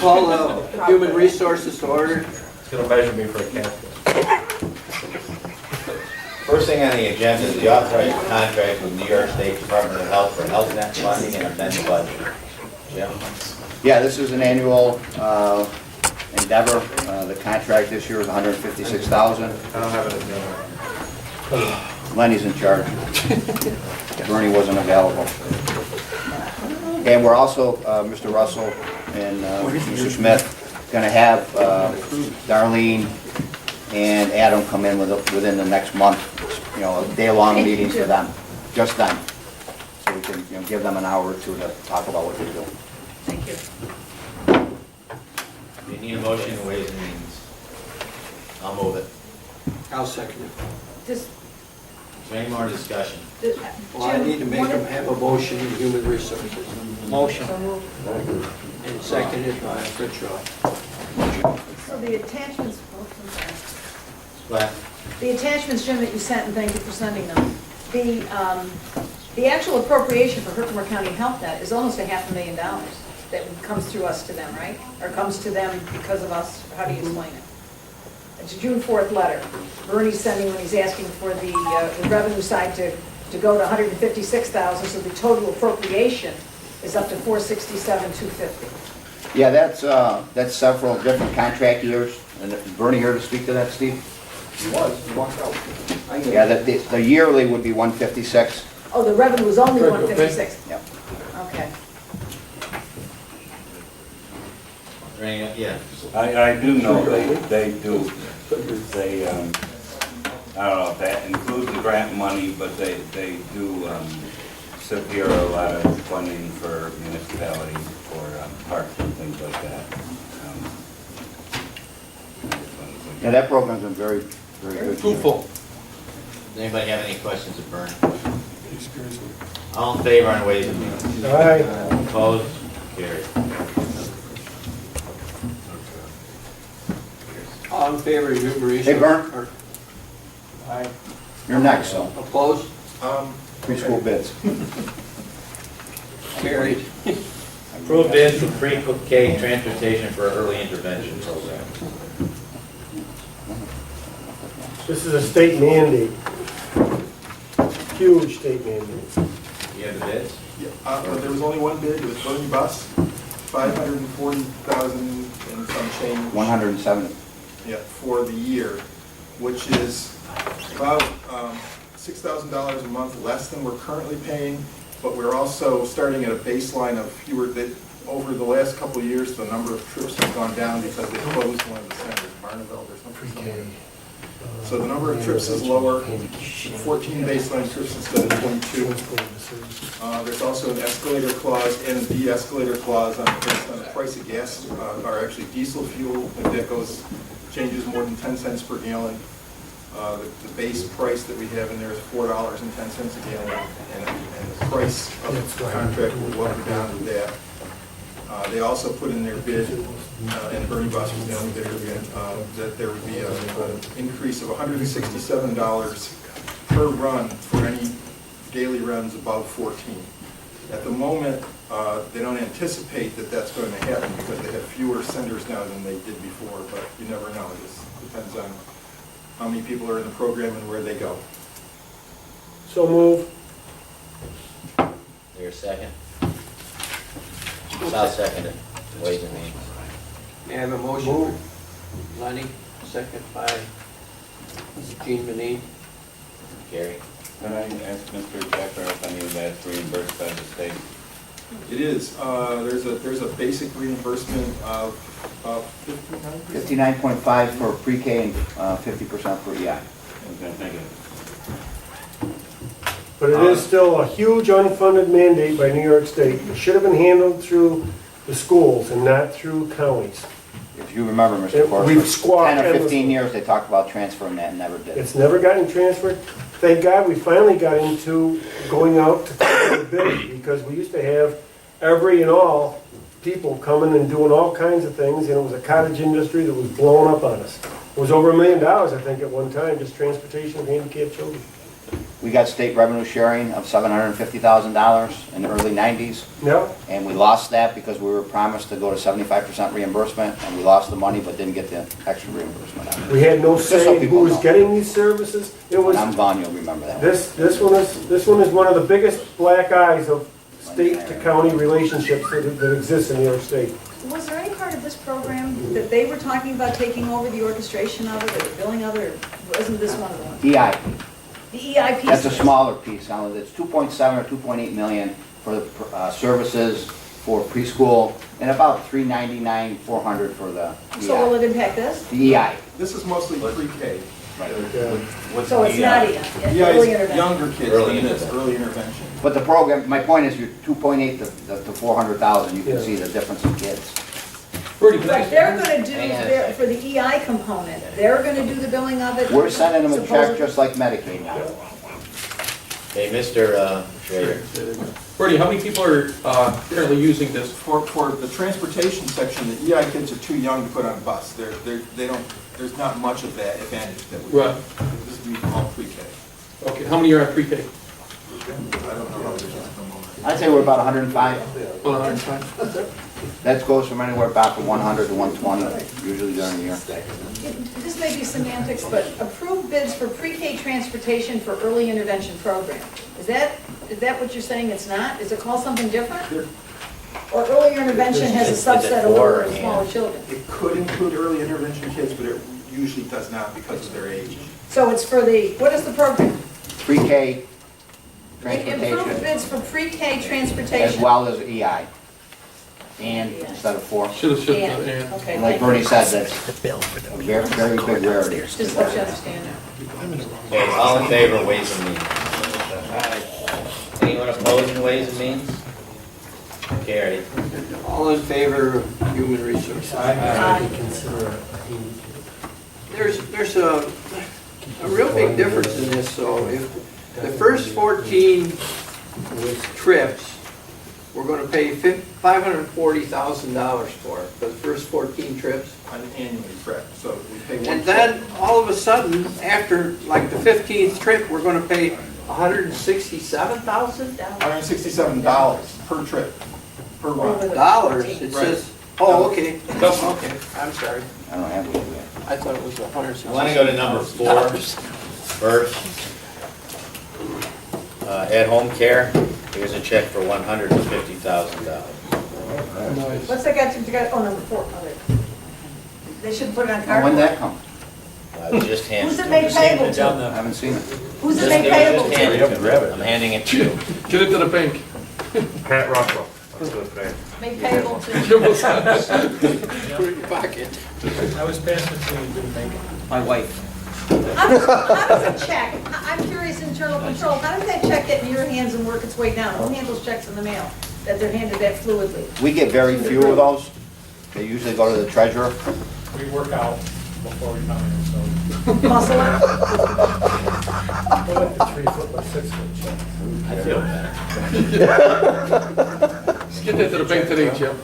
Call Human Resources to order. It's gonna measure me for a cat. First thing on the agenda is the authorized contract with New York State Department of Health for health net funding and amended budget. Jim? Yeah, this is an annual endeavor. The contract this year is $156,000. I don't have it in there. Lenny's in charge. Bernie wasn't available. And we're also, Mr. Russell and Mr. Smith, going to have Darlene and Adam come in within the next month, you know, day-long meetings for them, just them. So we can, you know, give them an hour or two to talk about what they're doing. Thank you. You need a motion in ways and means. I'll move it. I'll second it. Just, Is there any more discussion? Well, I need to have a motion in Human Resources. Motion. And seconded by Fritschroff. So the attachments, But the attachments, Jim, that you sent, and thank you for sending them. The actual appropriation for Herkimer County Health Net is almost $500,000 that comes through us to them, right? Or comes to them because of us, how do you explain it? It's a June 4th letter. Bernie's sending when he's asking for the revenue side to go to $156,000, so the total appropriation is up to $467,250. Yeah, that's several different contract years. And is Bernie here to speak to that, Steve? He walked out. Yeah, the yearly would be 156. Oh, the revenue was only 156. Yep. Okay. Is there any, yeah. I do know they do, they, I don't know if that includes the grant money, but they do secure a lot of funding for municipalities for parks and things like that. Yeah, that program's been very, very good. Fruitful. Does anybody have any questions of Bernie? All in favor on ways and means? Aye. Opposed? Carried. All in favor of Human Resources? Hey, Bern. Aye. You're next, so Opposed? preschool bids. Carried. Approved bids for pre-cooked cake transportation for early intervention program. This is a state mandate, huge state mandate. You have the bids? There was only one bid, it was Bernie Bus, 540,000 and some change. 170. Yeah, for the year, which is about $6,000 a month less than we're currently paying, but we're also starting at a baseline of fewer, over the last couple of years, the number of trips has gone down because they closed one of the centers, Barneville or something. So the number of trips is lower, 14 baseline trips instead of 22. There's also an escalator clause and a de-escalator clause on the price of gas, or actually diesel fuel, if that changes more than 10 cents per gallon. The base price that we have in there is $4.10 a gallon, and the price of the contract will go up or down with that. They also put in their bid, and Bernie Bus was the only bidder again, that there would be an increase of $167 per run for any daily runs above 14. At the moment, they don't anticipate that that's going to happen because they have fewer senders now than they did before, but you never know. It just depends on how many people are in the program and where they go. So move. There's a second? I'll second it. Ways and means. May I have a motion? Lenny, second by Jean Manine. Gary? Can I ask Mr. Decker if any of that's reimbursed by the state? It is. There's a basic reimbursement of 59%. 59.5 for pre-K and 50% for EI. Okay, thank you. But it is still a huge unfunded mandate by New York State. It should have been handled through the schools and not through counties. If you remember, Mr. Forster, We've squawked 10 or 15 endlessly. years they talked about transferring that and never did. It's never gotten transferred. Thank God we finally got into going out to bid, because we used to have every and all people coming and doing all kinds of things, and it was a cottage industry that was blowing up on us. It was over $1 million, I think, at one time, just transportation of handicapped children. We got state revenue sharing of $750,000 in the early 90s, Yep, and we lost that because we were promised to go to 75% reimbursement, and we lost the money but didn't get the extra reimbursement out of it. we had no Just so say in who people was know. getting these services. It was, When I'm gone, you'll remember that one. this one is one of the biggest black eyes of state to county relationships that exist in New York State. Was there any part of this program that they were talking about taking over the orchestration of it, or the billing of it, or wasn't this one of them? EI, The EIP? that's a smaller piece, now it's 2.7 or 2.8 million for the services for preschool, and about 399, 400 for the So will EI. it impact this? The EI. This is mostly pre-K. So it's not EI, it's Yeah, early it's intervention. younger kids, Early than it is intervention. early intervention. But the program, my point is, you're 2.8 to 400,000, you can Yeah. see the difference in kids. Bertie, can I But ask- they're gonna do, Hang on a their- for the EI component, they're gonna do the billing of it? We're sending them a check supposedly? just like Medicaid now. Okay, Mr. Schrader. Bertie, how many people are currently using this? For the transportation section, the EI kids are too young to put on a bus. They don't, there's not much of that, if any, that we. Right. This is all pre-K. Okay, how many are at pre-K? I don't know how it is at the moment. I'd say we're about 105. 105? That goes from anywhere about from 100 to 120, usually during the year. This may be semantics, but approved bids for pre-K transportation for early intervention program. Is that what you're saying it's not? Is it called something different? Or earlier intervention has a Is it subset of for older and and? smaller children? It could include early intervention kids, but it usually does not because of their age. So it's for the, what is the program? Pre-K Approved transportation bids for pre-K as transportation. well as EI. And instead of 4. Should have, And, okay, And like thank you. Bernie said, that's a very, very big rarity. Just helps you understand now. Okay, all in favor of Ways and Means? Anyone opposing Ways and Means? Carried. All in favor of human resources? There's a real big difference in this, so if the first 14 trips, we're gonna pay $540,000 for the first 14 trips. Annually, correct. So we pay one. And then, all of a sudden, after like the 15th trip, we're gonna pay $167,000? $167 per trip, per run. Dollars, it says, oh, okay, okay, I'm sorry. I don't have it yet. I thought it was $167,000. I want to go to number 4 first. At home care, here's a check for $150,000. What's that got to, oh, number 4, okay. They should put it on Oh, card. when'd that come? I was just handed. Who's it made payable to? I haven't seen it. Who's it Just- made it was payable just to? handed to me. I'm handing it to you. Get it to the bank. Pat Russell. That's his name. Made payable to. Put it in your pocket. I was passing it to you, didn't make it. My wife. How does a check, I'm curious, internal control, how does that check get in your hands and work its way down? Who handles checks in the mail, that they're handed that fluidly? We get very few of those. They usually go to the treasurer. We work out before we come in, so. Muscle it? Go like the 3-foot by 6-foot check. I feel better. Let's get that to the bank today, Jim.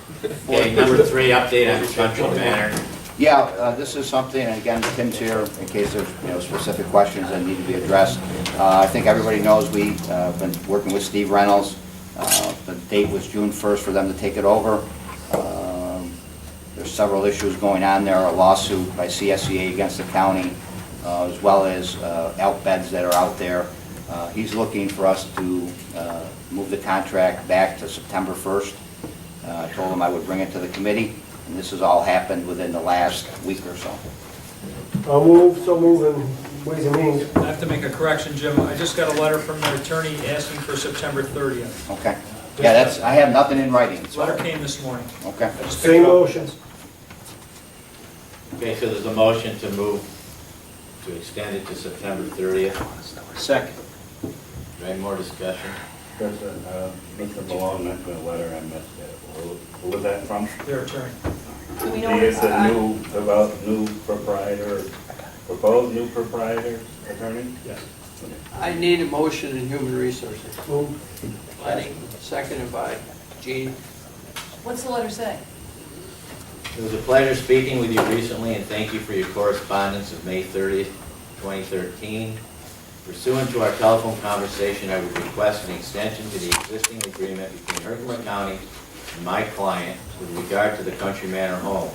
Okay, number 3, update on Central Manor. Yeah, this is something, and again, Tim's here in case there's, specific questions that need to be addressed. I think everybody knows we've been working with Steve Reynolds. The date was June 1st for them to take it over. There's several issues going on there, a lawsuit by CSEA against the county, as well as elk beds that are out there. He's looking for us to move the contract back to September 1st. I told him I would bring it to the committee. And this has all happened within the last week or so. I'll move, so move in Ways and Means. I have to make a correction, Jim. I just got a letter from the attorney asking for September 30th. Okay? Yeah, I have nothing in writing, The so, letter came this morning. okay? I just picked Same it up. motion. Okay, so there's a motion to move, to extend it to September 30th. Second. Is there any more discussion? Mr. Malone mentioned a letter I missed. Who was that from? Their attorney. Do we know? He is a new proprietor, proposed new proprietor attorney? Yes. I need a motion in human resources. Move. Lenny, seconded by Gene. What's the letter say? It was a pleasure speaking with you recently, and thank you for your correspondence of May 30th, 2013. Pursuant to our telephone conversation, I would request an extension to the existing agreement between Herkimer County and my client with regard to the Country Manor home.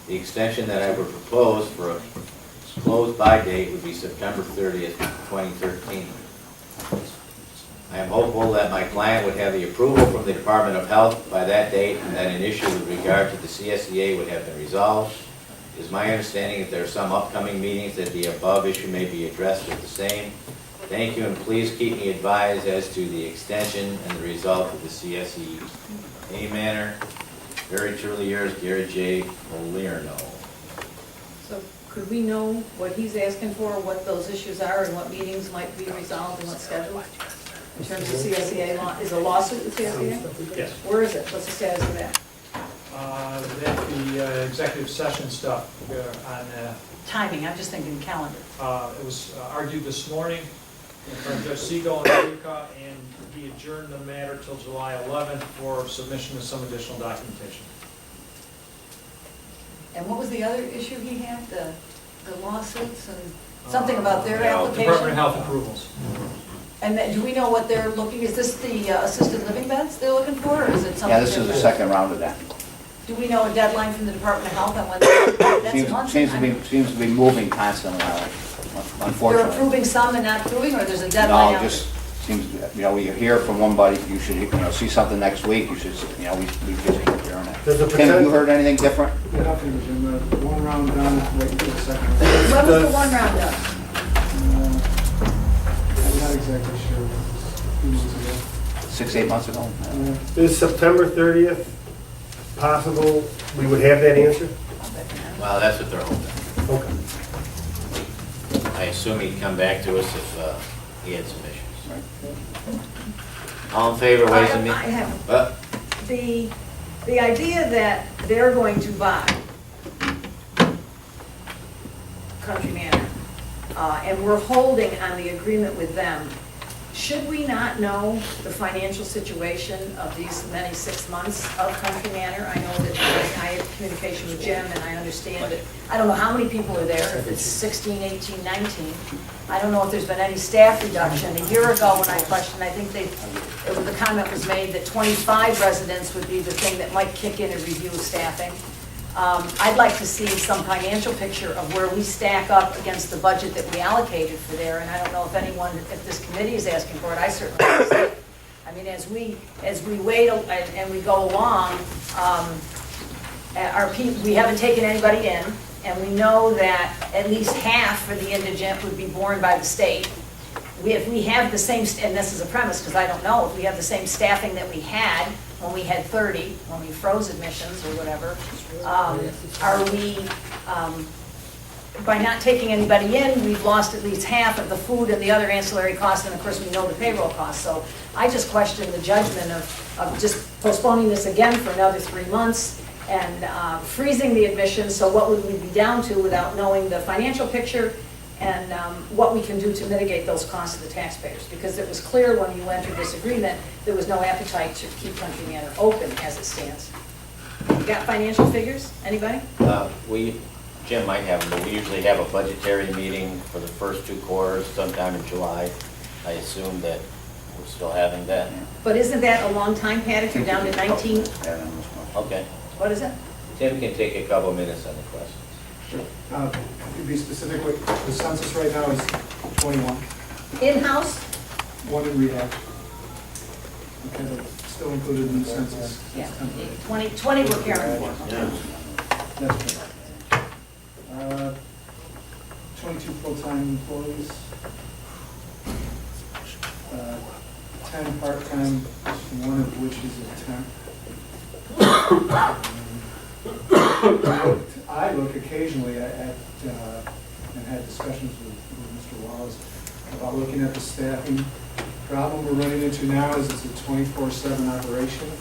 The extension that I would propose for a close-by date would be September 30th, 2013. I am hopeful that my client would have the approval from the Department of Health by that date and that an issue with regard to the CSEA would have been resolved. It is my understanding that there are some upcoming meetings that the above issue may be addressed with the same. Thank you, and please keep me advised as to the extension and the result of the CSEA manner. Very truly yours, Gary J. Olerno. So could we know what he's asking for, what those issues are, and what meetings might be resolved and what's scheduled? In terms of CSEA law, is a lawsuit with CSEA? Yes. Where is it? What's the status of that? The executive session stuff on, Timing, I'm just thinking calendar. it was argued this morning in front of Judge Siegel and Eureka, and he adjourned the matter till July 11th for submission of some additional documentation. And what was the other issue he had, the lawsuits and something about their application? Department of Health approvals. And then, do we know what they're looking, is this the assisted living beds they're looking for, or is it something? Yeah, this is the different? second round of that. Do we know a deadline from the Department of Health on when, that's a month? Seems to be moving constantly, They're unfortunately. approving some and not approving, or there's a deadline? No, out? just seems, you hear from one buddy, you should, see something next week, you should, we just keep hearing it. There's a Tim, have you potential, heard anything different? Nothing, Jim. One round done, waiting for the second. When was the one round done? I'm not exactly sure. A few months ago. 6-8 months ago? is September 30th possible we would have that answer? Well, that's what they're hoping. Okay. I assume he'd come back to us if he had some issues. All in favor, ways and I means? have, the idea that they're going to buy Country Manor, and we're holding on the agreement with them, should we not know the financial situation of these many 6 months of Country Manor? I know that I had communication with Jim, and I understand that, I don't know how many people are there, if it's 16, 18, 19. I don't know if there's been any staff reduction. A year ago, when I questioned, I think the comment was made that 25 residents would be the thing that might kick in a review of staffing. I'd like to see some financial picture of where we stack up against the budget that we allocated for there, and I don't know if this committee is asking for it, I certainly want to see it. I mean, as we wait and we go along, we haven't taken anybody in, and we know that at least half for the indigent would be borne by the state. If we have the same, and this is a premise because I don't know, if we have the same staffing that we had when we had 30, when we froze admissions or whatever, are we, by not taking anybody in, we've lost at least half of the food and the other ancillary costs, and of course we know the payroll costs. So I just question the judgment of just postponing this again for another 3 months and freezing the admissions. So what would we be down to without knowing the financial picture and what we can do to mitigate those costs to the taxpayers? Because it was clear when you entered this agreement, there was no appetite to keep Country Manor open as it stands. You got financial figures, anybody? Jim might have them, but we usually have a budgetary meeting for the first 2 quarters sometime in July. I assume that we're still having that. But isn't that a long time, Pat, if you're down to 19? Okay. What is it? Tim can take a couple minutes on the questions. To be specific, the census right now is 21, In-house? 1 in rehab. Okay, but still included in the census. Yeah, 20 we're caring for. That's correct. 22 full-time employees. 10 part-time, 1 of which is a temp. I look occasionally at, and had discussions with Mr. Wallace about looking at the staffing. Problem we're running into now is it's a 24/7 operation.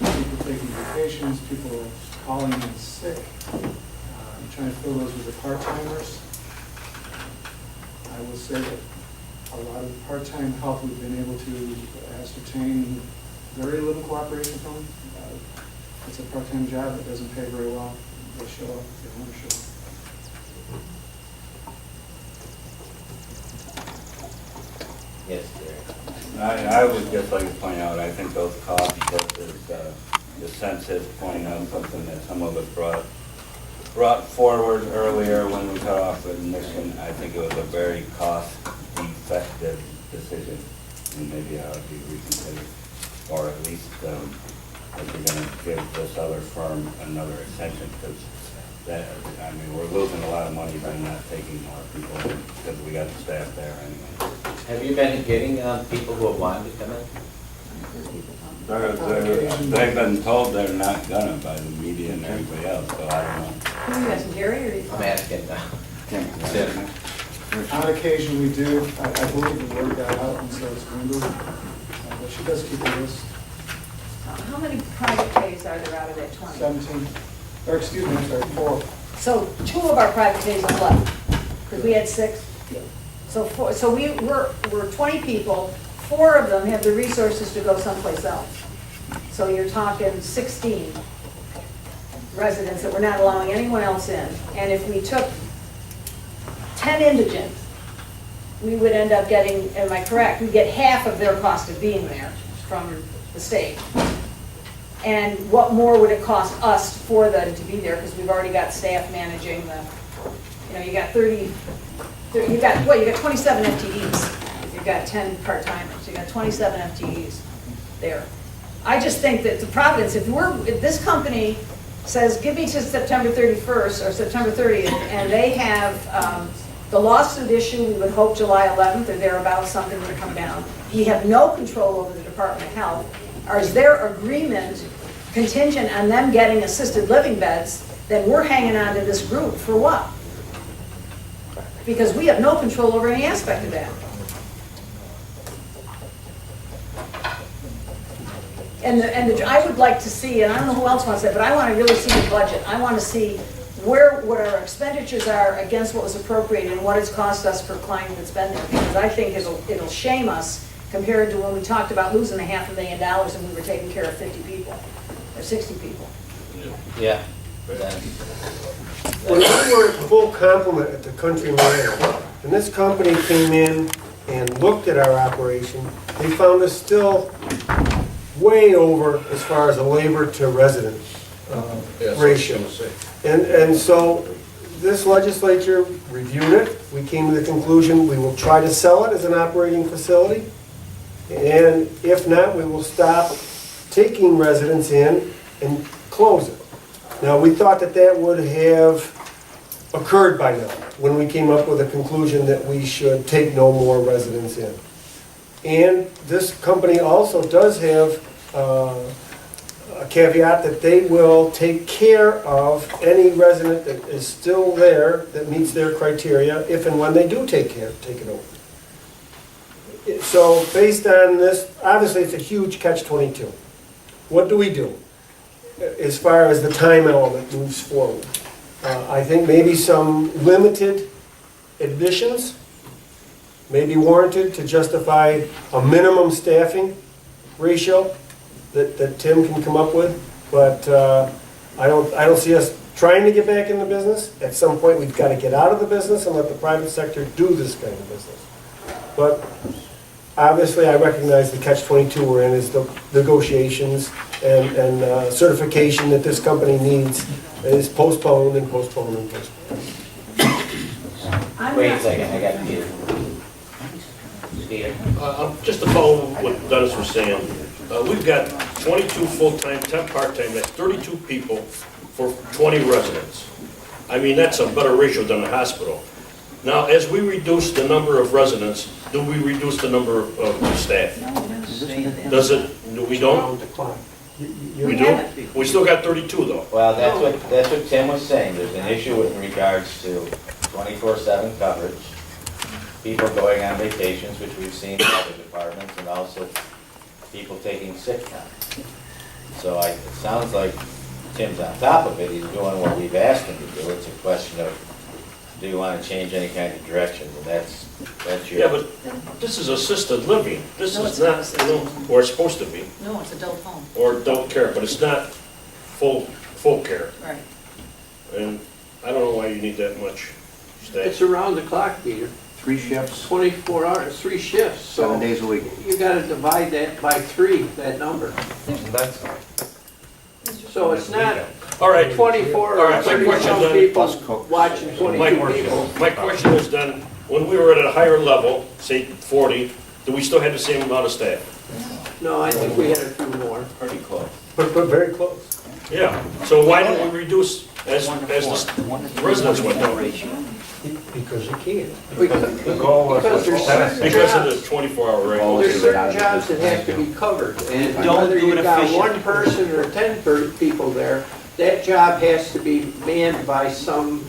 People taking vacations, people calling in sick. Trying to fill those with the part-timers. I will say that a lot of the part-time help we've been able to ascertain very little cooperation from. It's a part-time job that doesn't pay very well. They show up, they want to show up. Yes, Gary. I would just like to point out, I think those costs, the census pointing out something that some of us brought forward earlier when we cut off admission. I think it was a very cost-effective decision, and maybe it ought to be reconsidered, or at least if we're going to give this other firm another extension, because that, I mean, we're losing a lot of money by not taking more people because we got the staff there anyway. Have you been getting people who have wanted to come in? They've been told they're not gonna by the media and everybody else, so I don't know. Who are you asking, Jerry, or are you? I'm asking Tim. On occasion, we do, I believe we work that out, and so it's Brenda, but she does keep a list, How many private pays are there out of that 20? 17, or excuse me, I'm sorry, 4. So 2 of our private pays are left, because we had 6. So we're 20 people, 4 of them have the resources to go someplace else. So you're talking 16 residents that we're not allowing anyone else in. And if we took 10 indigent, we would end up getting, am I correct, we'd get half of their cost of being there from the state. And what more would it cost us for them to be there, because we've already got staff managing the, you know, you got 27 FTEs. You've got 10 part-timers, you got 27 FTEs there. I just think that the Providence, if this company says, give me to September 31st or September 30th, and they have the lawsuit issue, we would hope July 11th or thereabouts, something would come down. We have no control over the Department of Health. Or is their agreement contingent on them getting assisted living beds, then we're hanging on to this group for what? Because we have no control over any aspect of that. And I would like to see, and I don't know who else wants that, but I want to really see the budget. I want to see what our expenditures are against what was appropriated and what it's cost us per client that's been there. Because I think it'll shame us compared to when we talked about losing $500,000 and we were taking care of 50 people or 60 people. Yeah. When we were at full complement at the Country Manor, and this company came in and looked at our operation, they found us still way over as far as a labor to resident ratio. And so this legislature reviewed it. We came to the conclusion we will try to sell it as an operating facility. And if not, we will stop taking residents in and close it. Now, we thought that would have occurred by now when we came up with a conclusion that we should take no more residents in. And this company also does have a caveat that they will take care of any resident that is still there that meets their criteria if and when they do take it over. So based on this, obviously it's a huge catch-22. What do we do as far as the time element moves forward? I think maybe some limited admissions may be warranted to justify a minimum staffing ratio that Tim can come up with, but I don't see us trying to get back in the business. At some point, we've got to get out of the business and let the private sector do this kind of business. But obviously, I recognize the catch-22 we're in is the negotiations and certification that this company needs is postponed and postponed and postponed. Wait a second, I got Peter. Peter? Just to follow what Dennis was saying, we've got 22 full-time, 10 part-time, that's 32 people for 20 residents. I mean, that's a better ratio than a hospital. Now, as we reduce the number of residents, do we reduce the number of staff? Does it, we don't? We do? We still got 32 though. Well, that's what Tim was saying. There's an issue with regards to 24/7 coverage, people going on vacations, which we've seen in other departments, and also people taking sick time. So it sounds like Tim's on top of it. He's doing what we've asked him to do. It's a question of, do you want to change any kind of direction? And that's your... Yeah, but this is assisted living. This No, is it's not, or it's supposed to be, No, it's adult home. or adult care, but it's not full care. Right. And I don't know why you need that much staff. It's around the clock, Peter. 3 shifts, 24 hours, 3 shifts, so 7 days a week. you gotta divide that by 3, that number. That's, So it's not All right, 24 All or right, my 30 question some then- people Plus cooks. watching my 22 people. question is then, when we were at a higher level, say 40, do we still have the same amount of staff? No, I think we had a few more. Pretty close. But very close. Yeah, so why didn't we reduce as the residents went down? Because you can't. Because there's certain Because of the jobs, 24-hour there's regulation. certain jobs that have to be covered. And Don't whether do it you've got efficient. 1 person or 10 people there, that job has to be manned by some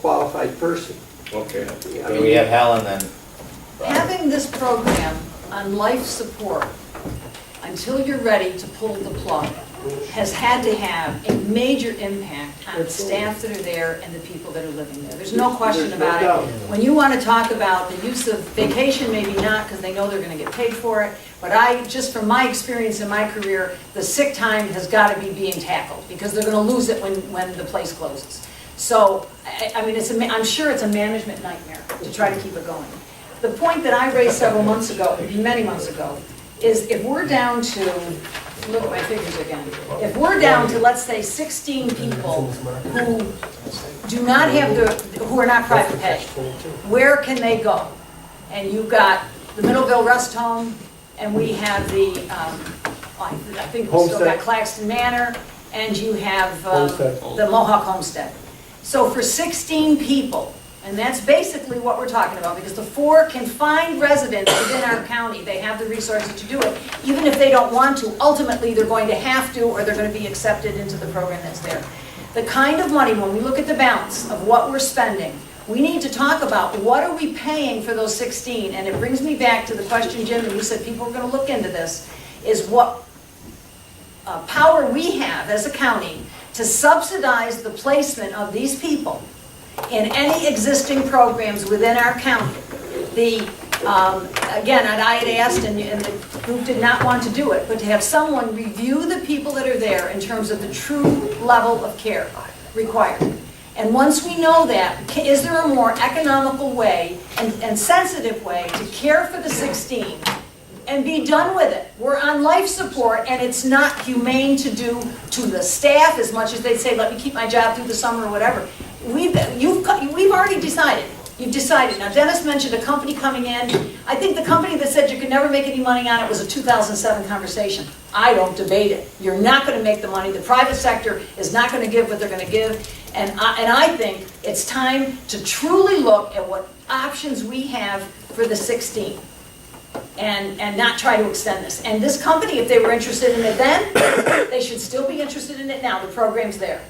qualified person. Okay. I So mean, we have Helen then. Having this program on life support until you're ready to pull the plug has had to have a major impact on the staff that are there and the people that are living there. There's no question There's no about it. doubt. When you want to talk about the use of vacation, maybe not, because they know they're going to get paid for it, but just from my experience in my career, the sick time has got to be being tackled, because they're going to lose it when the place closes. So, I mean, I'm sure it's a management nightmare to try to keep it going. The point that I raised several months ago, many months ago, is if we're down to, look at my figures again, if we're down to, let's say, 16 people who do not have who are not private pay, where can they go? And you've got the Middleville Rest Home, and we have I think we still got Homestead. Claxton Manor, and you have Homestead. the Mohawk Homestead. So for 16 people, and that's basically what we're talking about, because the 4 can find residents within our county. They have the resources to do it. Even if they don't want to, ultimately, they're going to have to, or they're going to be accepted into the program that's there. The kind of money, when we look at the balance of what we're spending, we need to talk about what are we paying for those 16? And it brings me back to the question, Jim, and you said people are going to look into this, is what power we have as a county to subsidize the placement of these people in any existing programs within our county. Again, I had asked, and the group did not want to do it, but to have someone review the people that are there in terms of the true level of care required. And once we know that, is there a more economical way and sensitive way to care for the 16 and be done with it? We're on life support, and it's not humane to do to the staff as much as they'd say, let me keep my job through the summer or whatever. We've already decided. You've decided. Now, Dennis mentioned a company coming in. I think the company that said you could never make any money on it was a 2007 conversation. I don't debate it. You're not going to make the money. The private sector is not going to give what they're going to give. And I think it's time to truly look at what options we have for the 16 and not try to extend this. And this company, if they were interested in it then, they should still be interested in it now. The program's there.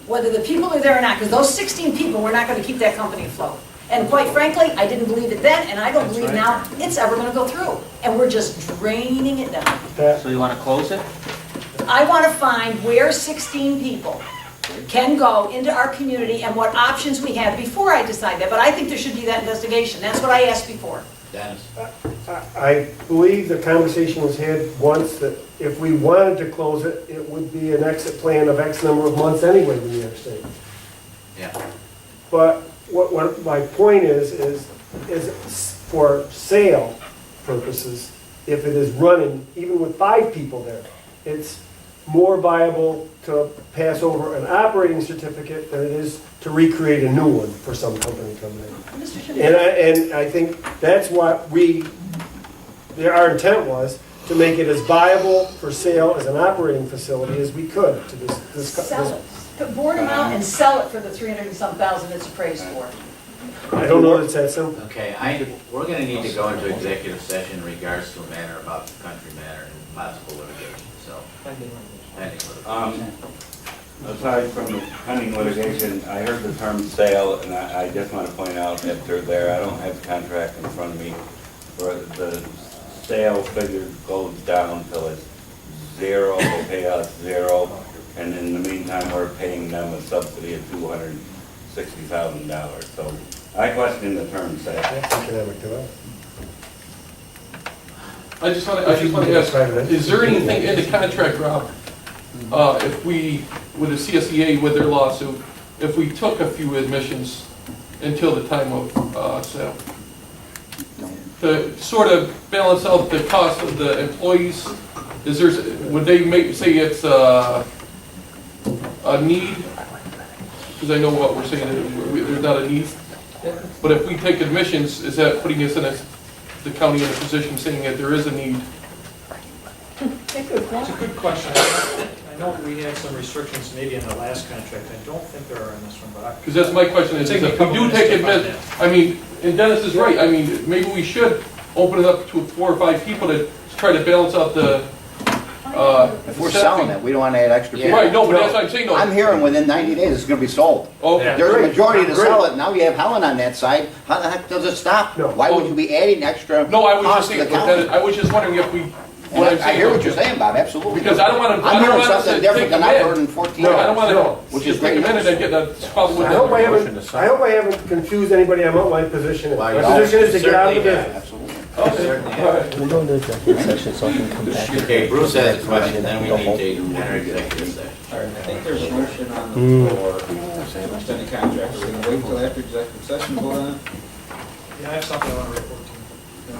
Whether the people are there or not, because those 16 people, we're not going to keep that company afloat. And quite frankly, I didn't believe it then, and I don't believe now it's ever going to go through. And we're just draining it down. So you want to close it? I want to find where 16 people can go into our community and what options we have before I decide that. But I think there should be that investigation. That's what I asked before. Dennis? I believe the conversation was had once that if we wanted to close it, it would be an exit plan of X number of months anyway with New York State. Yeah. But what my point is for sale purposes, if it is running, even with 5 people there, it's more viable to pass over an operating certificate than it is to recreate a new one for some company coming in. And I think that's what our intent was, to make it as viable for sale as an operating facility as we could to this. Sell it. Board them out and sell it for the 300 and some thousand it's appraised for. I don't know that it's that simple. Okay, we're going to need to go into executive session in regards to a matter about the country matter and possible litigation, so. Pending litigation. Aside from the pending litigation, I heard the term sale, and I just want to point out that they're there. I don't have the contract in front of me, where the sale figure goes down till it's 0, they pay us 0, and in the meantime, we're paying them a subsidy of $260,000. So I question the term sale. That's economic development. I just want to ask, is there anything in the contract, Rob, if we, with the CSEA, with their lawsuit, if we took a few admissions until the time of sale? to sort of balance out the cost of the employees, is there, would they say it's a need? Because I know what we're saying, there's not a need. But if we take admissions, is that putting us in the county in a position saying that there is a need? Good It's point. a good question. I know we had some restrictions maybe in the last contract. I don't think there are in this one, but Because that's my question, is Take me a if we couple do minutes take to find admit, I mean, and Dennis is right, I mean, maybe we should open it up to 4 or 5 people to try to balance out the, If we're selling it, we don't want to add extra people. right, no, but that's what I'm saying, I'm no. hearing within 90 days it's going to be sold. Okay. There's a majority to sell it, now you have Helen on that side, how the heck does it stop? No. Why would you be adding extra No, I was just cost to saying, the county? I was just wondering if we, And what I'm I saying. hear what you're saying, Bob, absolutely. Because I don't want to, I I'm don't hearing want us to something take different a than I've heard minute. in 14 I years. don't want No. to, Which just is take a great. minute and get that, probably I what hope I that. haven't confused anybody on what my position is. Well, My you position is to get out of the certainly have. business. Absolutely. Certainly. All right. We're going to executive session, so I can come back. Okay, Bruce has a question, then we need to enter executive session. I think there's a motion on the floor to extend the contract. Are we gonna wait until after executive session to vote on it? yeah, I have something I want to report to you.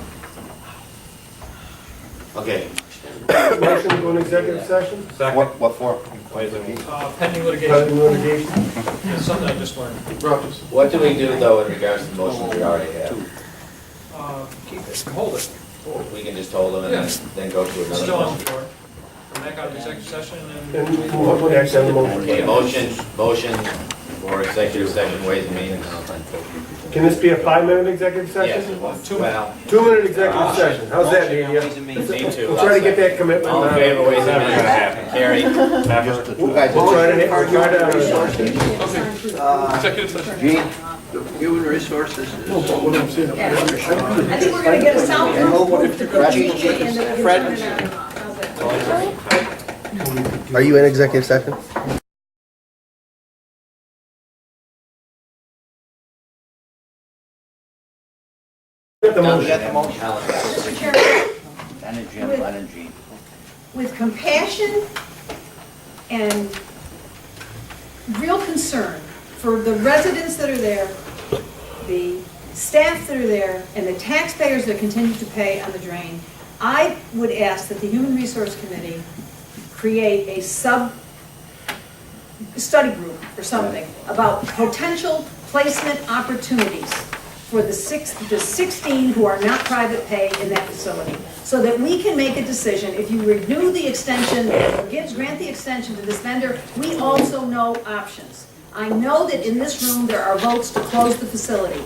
Okay, Motion to go into executive session? What for? Pending litigation, Pending litigation? it's something I just learned. what do we do though in regards to the motions we already have? Keep it, hold it. We can just hold them and then go to It's another still on the motion? floor. Come back out of executive session and. And we'll act on the motion. Okay, motion for executive session, ways and means. Can this be a 5-minute executive Yes, session? well, 2-minute executive session, how's that, media? Me too. We'll try to get that commitment. All in favor, ways and means. Carried. You guys, We'll try to, Executive session. Gene? Human resources is. I think we're gonna get a soundproof booth to put you in and then we can turn it on. How's that? Are you in executive session? get the We motion. got the motion. Mr. Chairman, Ben and Jim, Ben and Gene. with compassion and real concern for the residents that are there, the staff that are there, and the taxpayers that continue to pay on the drain, I would ask that the Human Resource Committee create a study group or something about potential placement opportunities for the 16 who are not private pay in that facility, so that we can make a decision. If you renew the extension, or grant the extension to this vendor, we also know options. I know that in this room, there are votes to close the facility.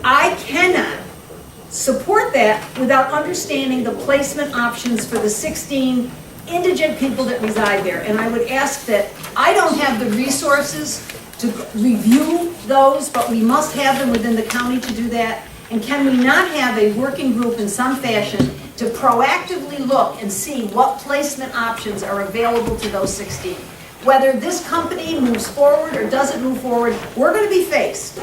I cannot support that without understanding the placement options for the 16 indigent people that reside there. And I would ask that, I don't have the resources to review those, but we must have them within the county to do that. And can we not have a working group in some fashion to proactively look and see what placement options are available to those 16? Whether this company moves forward or doesn't move forward, we're going to be faced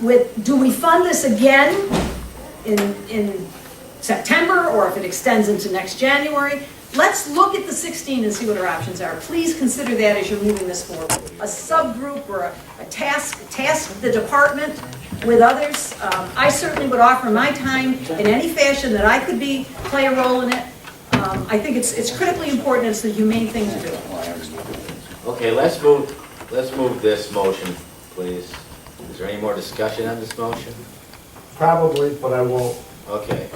with, do we fund this again in September, or if it extends into next January? Let's look at the 16 and see what our options are. Please consider that as you're moving this forward. A subgroup or a task the department with others. I certainly would offer my time in any fashion that I could play a role in it. I think it's critically important. It's the humane thing to do. Okay, let's move this motion, please. Is there any more discussion on this motion? Probably, but I won't. Okay.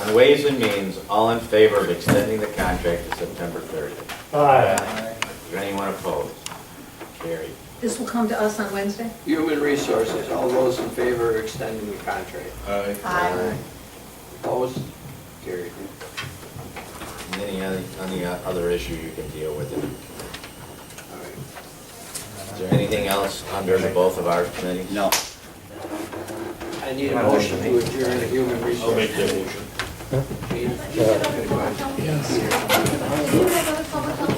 On Ways and Means, all in favor of extending the contract to September 30th? Aye. Is there anyone opposed? Carried. This will come to us on Wednesday? Human resources, all those in favor of extending the contract. Aye. Opposed? Carried. And any other issue you can deal with it. All right. Is there anything else under both of our committees? No. I need a motion to adjourn the human I'll resources. make that motion. Gene? Do you have other public health